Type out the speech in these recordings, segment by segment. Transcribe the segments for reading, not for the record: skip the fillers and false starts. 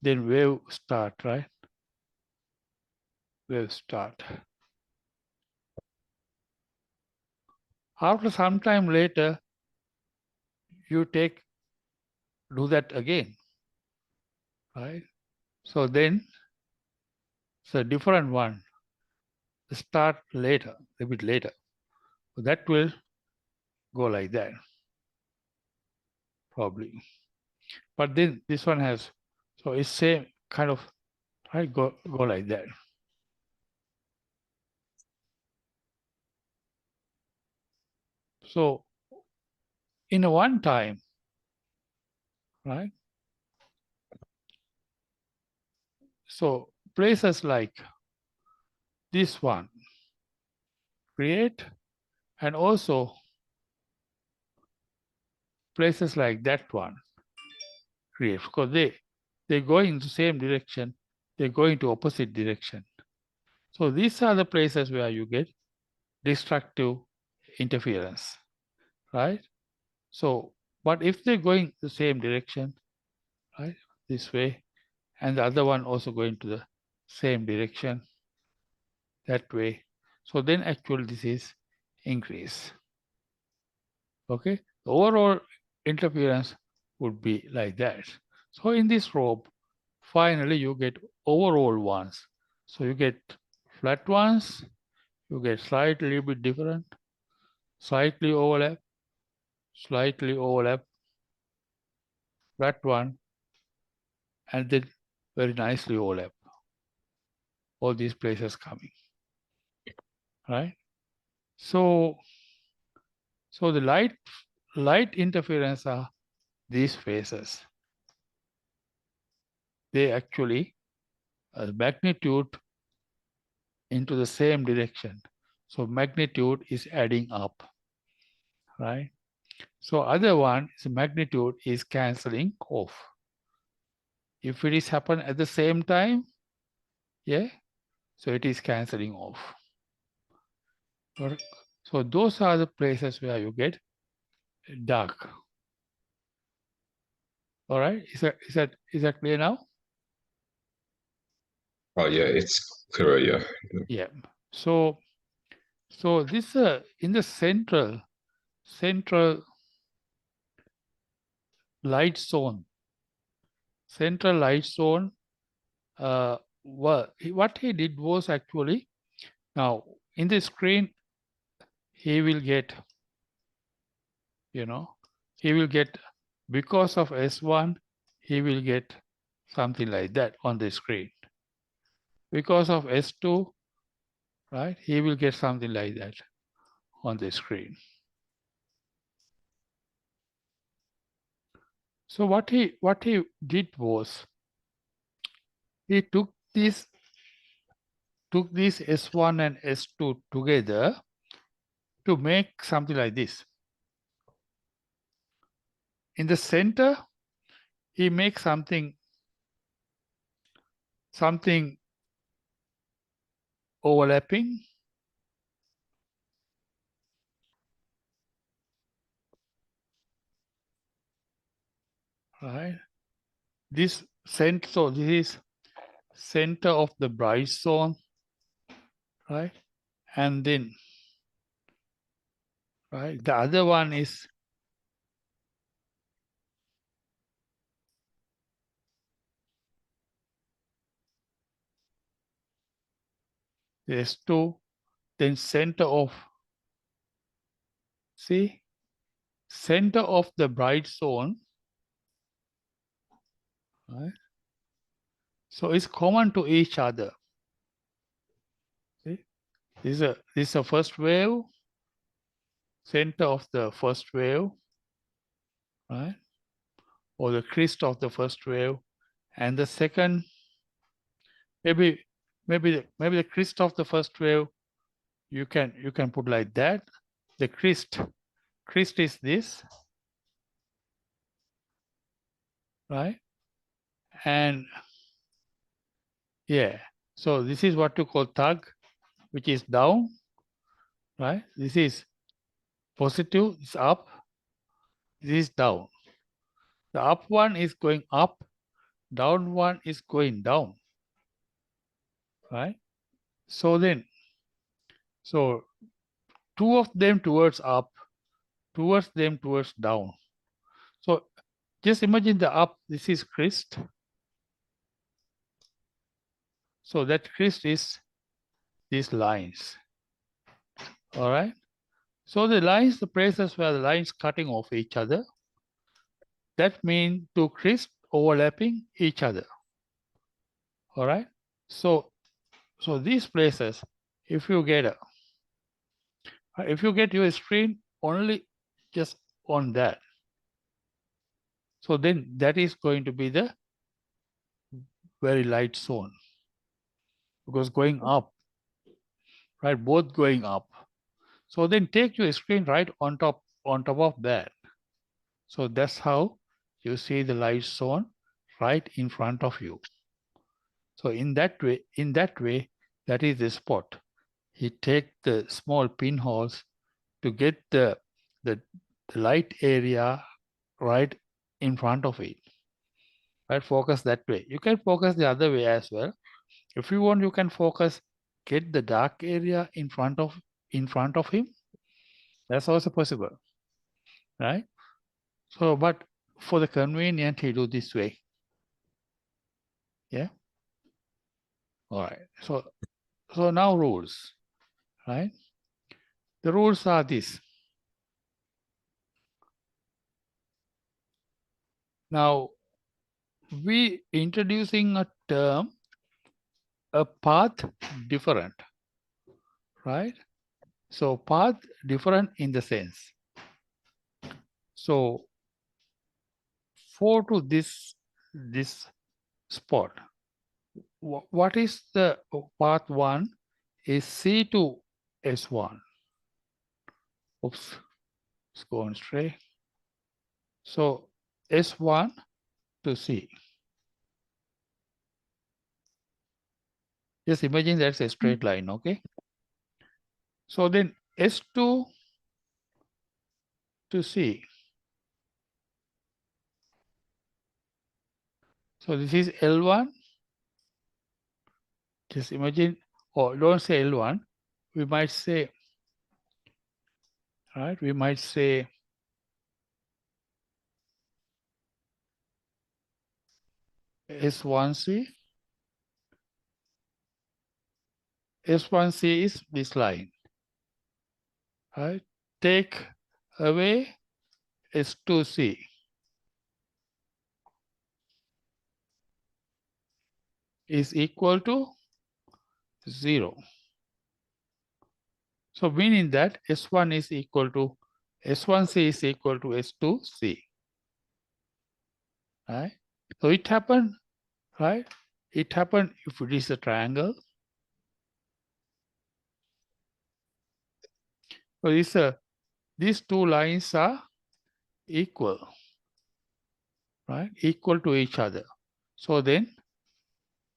then wave start, right? Wave start. After some time later, you do that again, right? So then it's a different one. Start later, a bit later. So that will go like that, probably. But then this one has, so it's same kind of, right? Go like that. So in a one time, right? So places like this one create, and also places like that one create, because they go in the same direction, they go into opposite direction. So these are the places where you get destructive interference, right? So, but if they're going the same direction, right, this way, and the other one also going to the same direction, that way, so then actually this is increase. Okay, the overall interference would be like that. So in this rope, finally you get overall ones. So you get flat ones, you get slightly bit different, slightly overlap, flat one, and then very nicely overlap. All these places coming, right? So the light interference are these phases. They actually magnitude into the same direction. So magnitude is adding up, right? So other one is magnitude is cancelling off. If it is happen at the same time, yeah, so it is cancelling off. So those are the places where you get dark. All right, is that clear now? Oh yeah, it's clear. Yeah. Yeah. So this in the central light zone. Central light zone. What he did was actually, now in the screen he will get, he will get, because of S1 he will get something like that on the screen. Because of S2, right, he will get something like that on the screen. So what he did was, he took these S1 and S2 together to make something like this. In the center, he makes something overlapping, right? This center, so this is center of the bright zone, right? And then, right, the other one is S2, then center of, see, center of the bright zone, right? So it's common to each other. See, this is a first wave, center of the first wave, right? Or the crest of the first wave, and the second, maybe the crest of the first wave, you can put like that. The crest is this, right? And yeah, so this is what you call tug, which is down, right? This is positive, it's up, this is down. The up one is going up, down one is going down, right? So then, so two of them towards up, towards them towards down. So just imagine the up, this is crest. So that crest is these lines, all right? So the lines, the places where the lines cutting off each other, that means two crests overlapping each other, all right? So these places, if you get your screen only just on that, so then that is going to be the very light zone, because going up, right? Both going up. So then take your screen right on top of that. So that's how you see the light zone right in front of you. So in that way, that is the spot. You take the small pinholes to get the light area right in front of it. Right, focus that way. You can focus the other way as well. If you want, you can focus, get the dark area in front of him. That's also possible, right? So, but for the convenient, he do this way. Yeah. All right. So now rules, right? The rules are this. Now we introducing a term, a path different, right? So path different in the sense. So for to this spot, what is the path one is C to S1. Oops, it's going straight. So S1 to C. Just imagine that's a straight line, okay? So then S2 to C. So this is L1. Just imagine, or don't say L1. We might say, right? We might say S1C. S1C is this line, right? Take away S2C. Is equal to 0. So meaning that S1 is equal to S1C is equal to S2C. Right? So it happened, right? It happened if it is a triangle. So these two lines are equal, right? Equal to each other. So then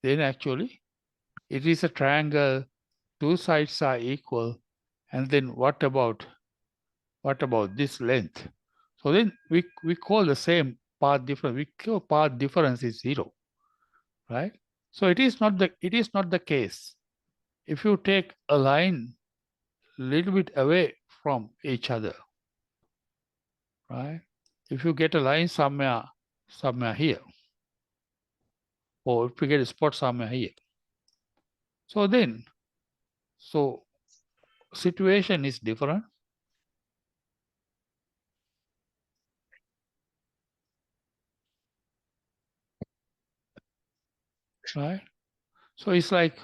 actually it is a triangle, two sides are equal. And then what about this length? So then we call the same path difference. We call path difference is 0, right? So it is not the case. If you take a line a little bit away from each other, right? If you get a line somewhere here, or if you get a spot somewhere here, so then situation is different. Right? So it's like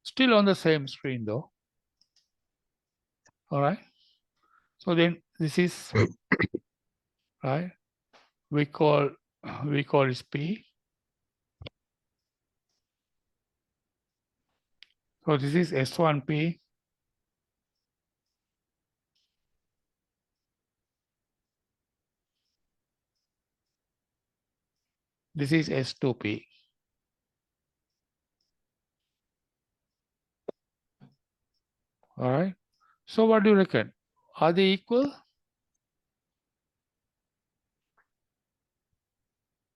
still on the same screen though. All right. So then this is right. We call it P. So this is S1P. This is S2P. All right. So what do you reckon? Are they equal?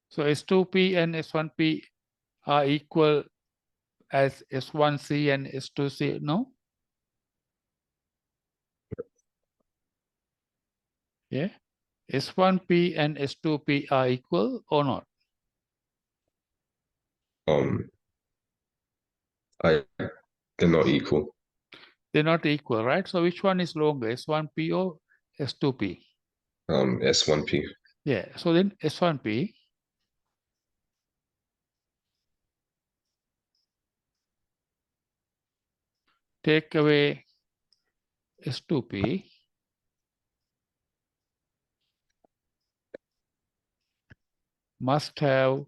So S2P and S1P are equal as S1C and S2C, no? Yeah. S1P and S2P are equal or not? They're not equal. They're not equal, right? So which one is longer, S1P or S2P? S1P. Yeah. So then S1P, take away S2P, must have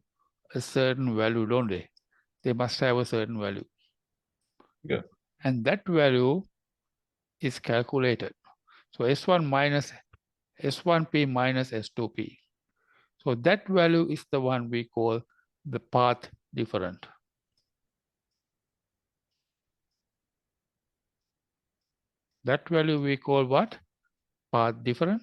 a certain value, don't they? They must have a certain value. Yeah. And that value is calculated. So S1 minus S1P minus S2P. So that value is the one we call the path different. That value we call what? Path different.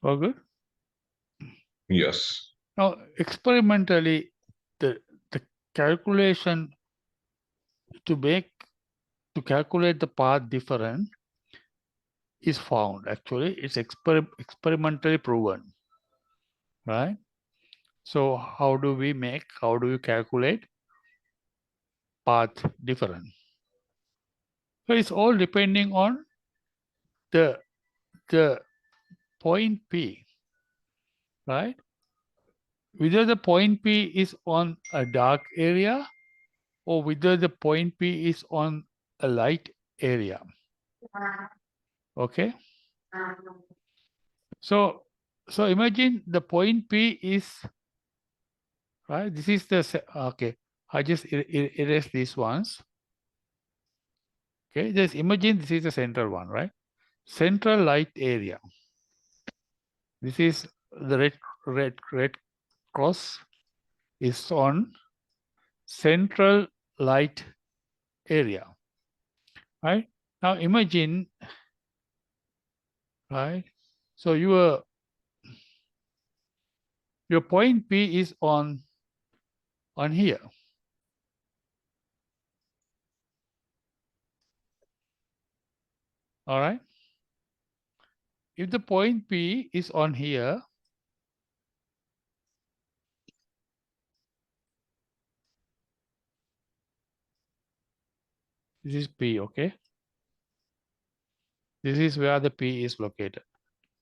All good? Yes. Now, experimentally, the calculation to calculate the path difference is found. Actually, it's experimentally proven, right? So how do we calculate path difference? So it's all depending on the point P, right? Whether the point P is on a dark area or whether the point P is on a light area. Okay. So imagine the point P is, right? This is the, okay. I just erase these ones. Okay. Just imagine this is the central one, right? Central light area. This is the red cross is on central light area, right? Now imagine, right? So your point P is on here. All right. If the point P is on here, this is P, okay? This is where the P is located,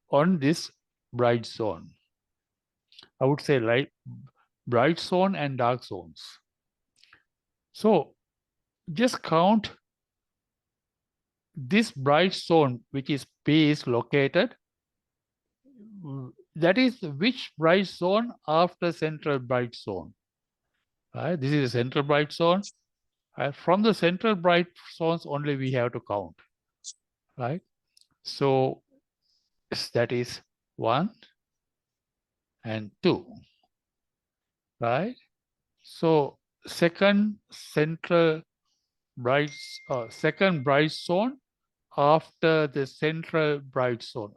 on this bright zone. I would say light, bright zone and dark zones. So just count this bright zone, which is P is located. That is which bright zone after central bright zone. Right? This is a central bright zone. From the central bright zones only we have to count. Right? So that is 1 and 2. Right? So second central bright, second bright zone after the central bright zone.